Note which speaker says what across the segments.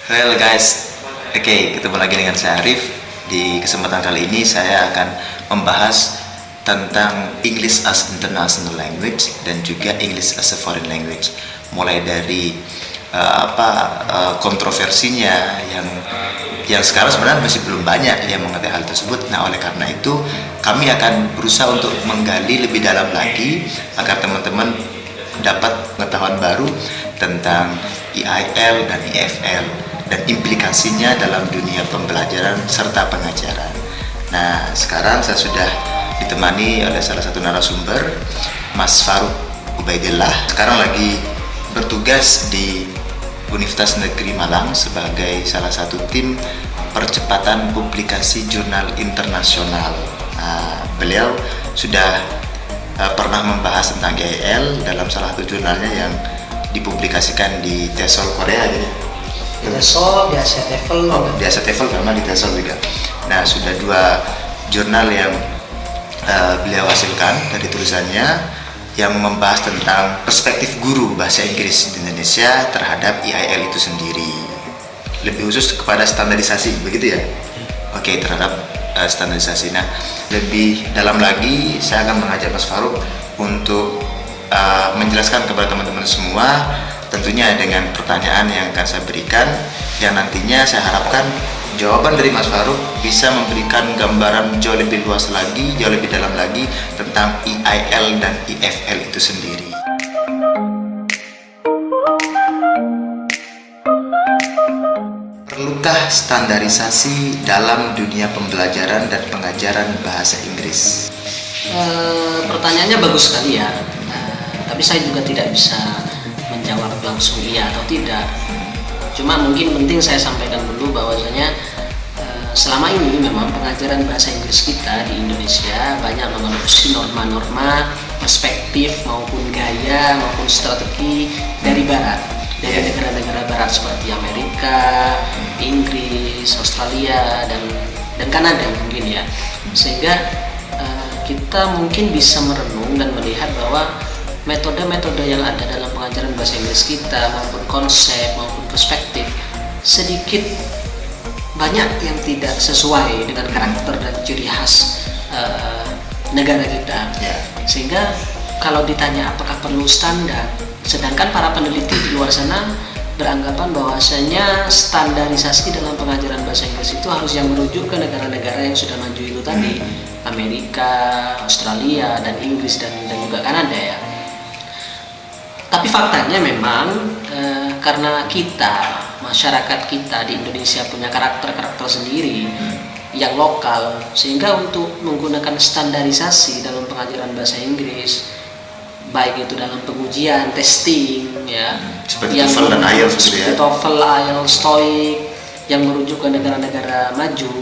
Speaker 1: Well guys, oke, ketemu lagi dengan saya Arif. Di kesempatan kali ini saya akan membahas tentang English as International Language dan juga English as a Foreign Language. Mulai dari kontroversinya yang sekarang sebenarnya masih belum banyak yang mengerti hal tersebut. Nah, oleh karena itu kami akan berusaha untuk menggali lebih dalam lagi agar teman-teman dapat pengetahuan baru tentang EIL dan EFL dan implikasinya dalam dunia pembelajaran serta pengajaran. Nah, sekarang saya sudah ditemani oleh salah satu narasumber, Mas Farouk Ubaidillah. Sekarang lagi bertugas di Universitas Negeri Malang sebagai salah satu tim percepatan publikasi jurnal internasional. Nah, beliau sudah pernah membahas tentang EIL dalam salah satu jurnalnya yang dipublikasikan di TESOL Korea gitu.
Speaker 2: Di TESOL, di Asia TEFL.
Speaker 1: Oh, di Asia TEFL karena di TESOL juga. Nah, sudah 2 jurnal yang beliau hasilkan dari tulisannya yang membahas tentang perspektif guru bahasa Inggris di Indonesia terhadap EIL itu sendiri. Lebih khusus kepada standarisasi, begitu ya? Oke, terhadap standarisasi. Nah, lebih dalam lagi saya akan mengajak Mas Farouk untuk menjelaskan kepada teman-teman semua, tentunya dengan pertanyaan yang akan saya berikan, yang nantinya saya harapkan jawaban dari Mas Farouk bisa memberikan gambaran jauh lebih luas lagi, jauh lebih dalam lagi tentang EIL dan EFL itu sendiri. Perlukah standarisasi dalam dunia pembelajaran dan pengajaran bahasa Inggris?
Speaker 2: Pertanyaannya bagus sekali ya, tapi saya juga tidak bisa menjawab langsung iya atau tidak. Cuma mungkin penting saya sampaikan dulu bahwasanya selama ini memang pengajaran bahasa Inggris kita di Indonesia banyak mengadopsi norma-norma, perspektif maupun gaya maupun strategi dari Barat, dari negara-negara Barat seperti Amerika, Inggris, Australia dan Kanada mungkin ya. Sehingga kita mungkin bisa merenung dan melihat bahwa metode-metode yang ada dalam pengajaran bahasa Inggris kita maupun konsep maupun perspektif sedikit banyak yang tidak sesuai dengan karakter dan ciri khas negara kita. Sehingga kalau ditanya apakah perlu standar, sedangkan para peneliti di luar sana beranggapan bahwasanya standarisasi dalam pengajaran bahasa Inggris itu harus yang merujuk ke negara-negara yang sudah maju itu tadi, Amerika, Australia, dan Inggris dan juga Kanada ya. Tapi faktanya memang karena kita, masyarakat kita di Indonesia punya karakter-karakter sendiri yang lokal, sehingga untuk menggunakan standarisasi dalam pengajaran bahasa Inggris, baik itu dalam pengujian, testing ya,
Speaker 1: seperti TOEFL dan IELTS gitu ya.
Speaker 2: TOEFL, IELTS, TOEIC yang merujuk ke negara-negara maju,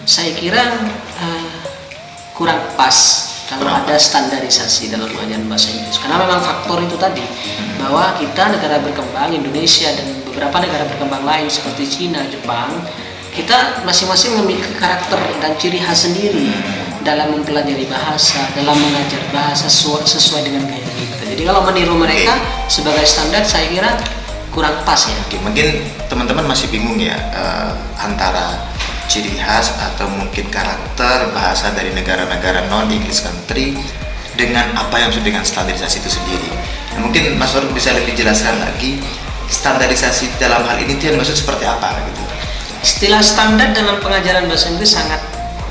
Speaker 2: saya kira kurang pas kalau ada standarisasi dalam pengajaran bahasa Inggris, karena memang faktor itu tadi bahwa kita negara berkembang, Indonesia dan beberapa negara berkembang lain seperti Cina, Jepang, kita masing-masing memiliki karakter dan ciri khas sendiri dalam mempelajari bahasa, dalam mengajar bahasa sesuai dengan gaya kita. Jadi kalau meniru mereka sebagai standar, saya kira kurang pas ya.
Speaker 1: Mungkin teman-teman masih bingung ya antara ciri khas atau mungkin karakter bahasa dari negara-negara non-English country dengan apa yang disebut dengan standarisasi itu sendiri. Nah, mungkin Mas Farouk bisa lebih jelaskan lagi standarisasi dalam hal ini itu maksud seperti apa gitu.
Speaker 2: Istilah standar dalam pengajaran bahasa Inggris sangat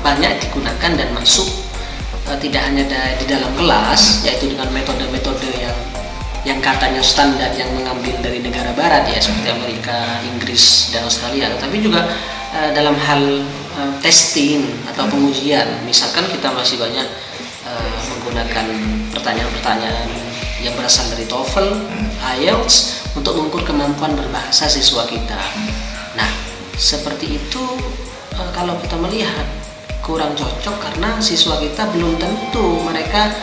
Speaker 2: banyak digunakan dan masuk tidak hanya di dalam kelas, yaitu dengan metode-metode yang katanya standar yang mengambil dari negara barat ya, seperti Amerika, Inggris, dan Australia, tapi juga dalam hal testing atau pengujian. Misalkan kita masih banyak menggunakan pertanyaan-pertanyaan yang berasal dari TOEFL, IELTS untuk mengukur kemampuan berbahasa siswa kita. Nah, seperti itu kalau kita melihat kurang cocok karena siswa kita belum tentu mereka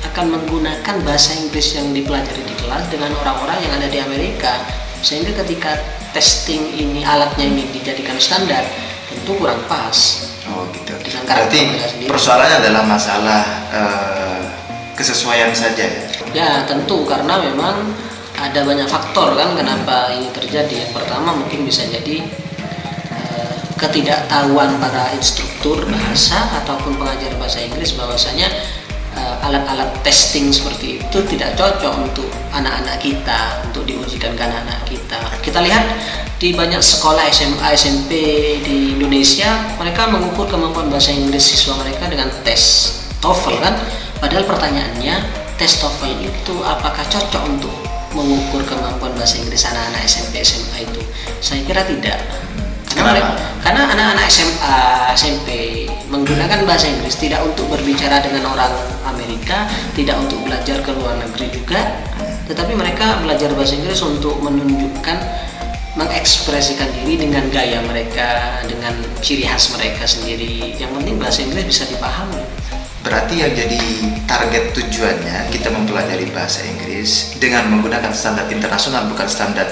Speaker 2: akan menggunakan bahasa Inggris yang dipelajari di kelas dengan orang-orang yang ada di Amerika, sehingga ketika testing ini, alatnya ini dijadikan standar, tentu kurang pas.
Speaker 1: Oh gitu.
Speaker 2: Berarti
Speaker 1: persoalannya adalah masalah kesesuaian saja.
Speaker 2: Ya tentu, karena memang ada banyak faktor kan kenapa ini terjadi. Yang pertama mungkin bisa jadi ketidaktahuan para instruktur bahasa ataupun pengajar bahasa Inggris bahwasanya alat-alat testing seperti itu tidak cocok untuk anak-anak kita, untuk diujikan ke anak-anak kita. Kita lihat di banyak sekolah SMA, SMP di Indonesia, mereka mengukur kemampuan bahasa Inggris siswa mereka dengan tes TOEFL kan. Padahal pertanyaannya, tes TOEFL itu apakah cocok untuk mengukur kemampuan bahasa Inggris anak-anak SMP, SMA itu? Saya kira tidak. Karena anak-anak SMA, SMP menggunakan bahasa Inggris tidak untuk berbicara dengan orang Amerika, tidak untuk belajar ke luar negeri juga, tetapi mereka belajar bahasa Inggris untuk menunjukkan, mengekspresikan diri dengan gaya mereka, dengan ciri khas mereka sendiri. Yang penting bahasa Inggris bisa dipahami.
Speaker 1: Berarti yang jadi target tujuannya kita mempelajari bahasa Inggris dengan menggunakan standar internasional, bukan standar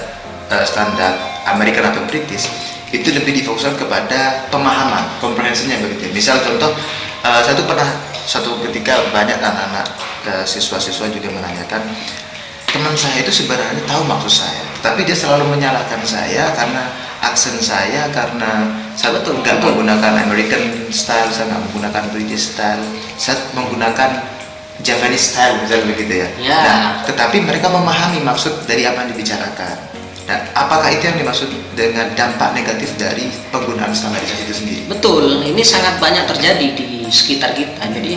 Speaker 1: American atau British, itu lebih difokuskan kepada pemahaman, komprehensinya begitu. Misal contoh, satu ketika banyak anak-anak siswa-siswa juga menanyakan, teman saya itu sebenarnya tahu maksud saya, tapi dia selalu menyalahkan saya karena aksen saya, karena saya nggak menggunakan American style, saya nggak menggunakan British style, saya menggunakan Japanese style misalnya begitu ya. Nah, tetapi mereka memahami maksud dari apa yang dibicarakan. Dan apakah itu yang dimaksud dengan dampak negatif dari penggunaan standarisasi itu sendiri?
Speaker 2: Betul, ini sangat banyak terjadi di sekitar kita. Jadi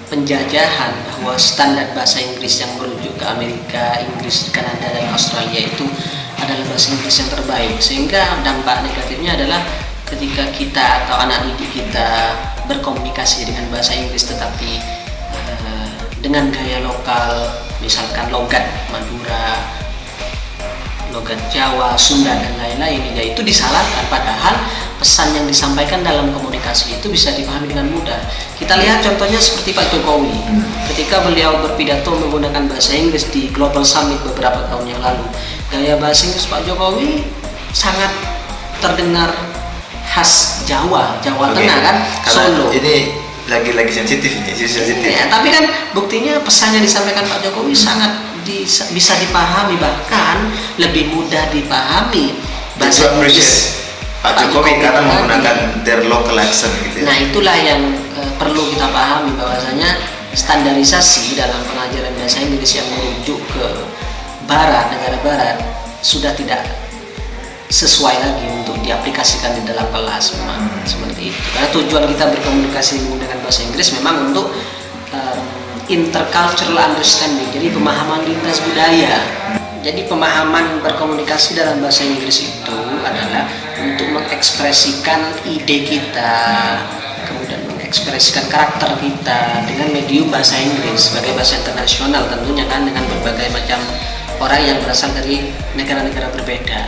Speaker 2: penjajahan bahwa standar bahasa Inggris yang merujuk ke Amerika, Inggris, Kanada, dan Australia itu adalah bahasa Inggris yang terbaik. Sehingga dampak negatifnya adalah ketika kita atau anak didik kita berkomunikasi dengan bahasa Inggris tetapi dengan gaya lokal, misalkan logat Madura, logat Jawa, Sunda, dan lain-lain, yaitu disalahkan. Padahal pesan yang disampaikan dalam komunikasi itu bisa dipahami dengan mudah. Kita lihat contohnya seperti Pak Jokowi ketika beliau berpidato menggunakan bahasa Inggris di Global Summit beberapa tahun yang lalu. Gaya bahasa Inggris Pak Jokowi sangat terdengar khas Jawa Tengah kan, Solo.
Speaker 1: Ini lagi sensitif nih, sensitif.
Speaker 2: Ya, tapi kan buktinya pesan yang disampaikan Pak Jokowi sangat bisa dipahami, bahkan lebih mudah dipahami bahasa Inggris
Speaker 1: Pak Jokowi karena menggunakan their local accent gitu ya.
Speaker 2: Nah, itulah yang perlu kita pahami, bahwasanya standarisasi dalam pengajaran bahasa Inggris yang merujuk ke barat, negara barat, sudah tidak sesuai lagi untuk diaplikasikan di dalam kelas. Memang seperti itu. Karena tujuan kita berkomunikasi menggunakan bahasa Inggris memang untuk intercultural understanding, jadi pemahaman lintas budaya. Jadi pemahaman berkomunikasi dalam bahasa Inggris itu adalah untuk mengekspresikan ide kita, kemudian mengekspresikan karakter kita dengan medium bahasa Inggris sebagai bahasa internasional tentunya kan, dengan berbagai macam orang yang berasal dari negara-negara berbeda.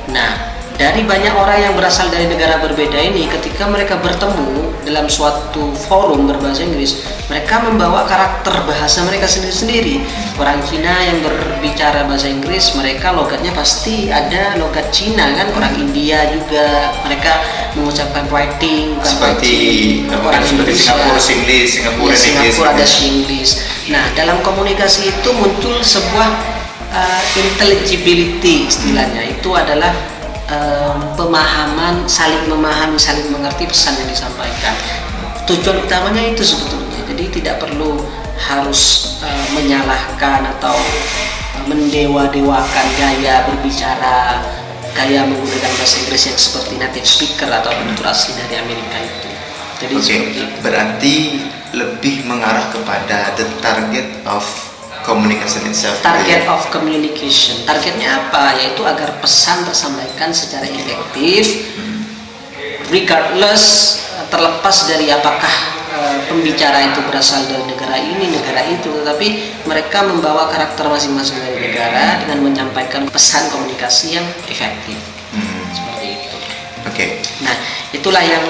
Speaker 2: Nah, dari banyak orang yang berasal dari negara berbeda ini, ketika mereka bertemu dalam suatu forum berbahasa Inggris, mereka membawa karakter bahasa mereka sendiri-sendiri. Orang Cina yang berbicara bahasa Inggris, mereka logatnya pasti ada logat Cina kan. Orang India juga, mereka mengucapkan writing bukan
Speaker 1: seperti
Speaker 2: orang
Speaker 1: Indonesia,
Speaker 2: Singapura ada Singlish. Nah, dalam komunikasi itu muncul sebuah intelligibility istilahnya. Itu adalah pemahaman, saling memahami, saling mengerti pesan yang disampaikan. Tujuan utamanya itu sebetulnya. Jadi tidak perlu harus menyalahkan atau mendewa-dewakan gaya berbicara, gaya menggunakan bahasa Inggris yang seperti native speaker atau penutur asli dari Amerika itu. Jadi seperti itu.
Speaker 1: Berarti lebih mengarah kepada the target of communication itself.
Speaker 2: Target of communication. Targetnya apa? Yaitu agar pesan tersampaikan secara efektif, regardless, terlepas dari apakah pembicara itu berasal dari negara ini, negara itu, tetapi mereka membawa karakter masing-masing dari negara dengan menyampaikan pesan komunikasi yang efektif. Seperti itu.
Speaker 1: Oke.
Speaker 2: Nah, itulah yang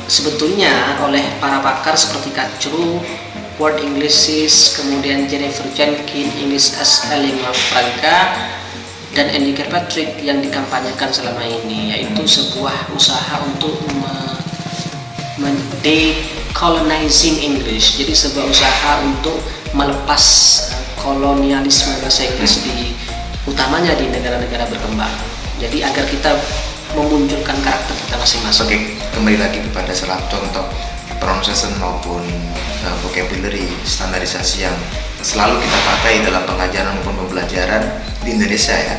Speaker 2: sebetulnya oleh para pakar seperti Kacru, Word Englishes, kemudian Jennifer Jenkins, English as a Lingua Franca, dan Andy Kirkpatrick yang dikampanyekan selama ini, yaitu sebuah usaha untuk decolonizing English. Jadi sebuah usaha untuk melepas kolonialisme bahasa Inggris utamanya di negara-negara berkembang. Jadi agar kita memunculkan karakter kita masing-masing.
Speaker 1: Oke, kembali lagi kepada salah contoh pronunciation maupun vocabulary standarisasi yang selalu kita pakai dalam pengajaran maupun pembelajaran di Indonesia ya.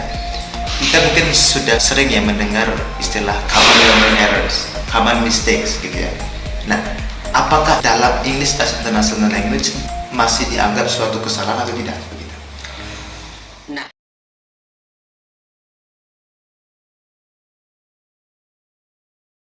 Speaker 1: Kita mungkin sudah sering ya mendengar istilah common errors, common mistakes gitu ya. Nah, apakah dalam English as International Language masih dianggap suatu kesalahan atau tidak?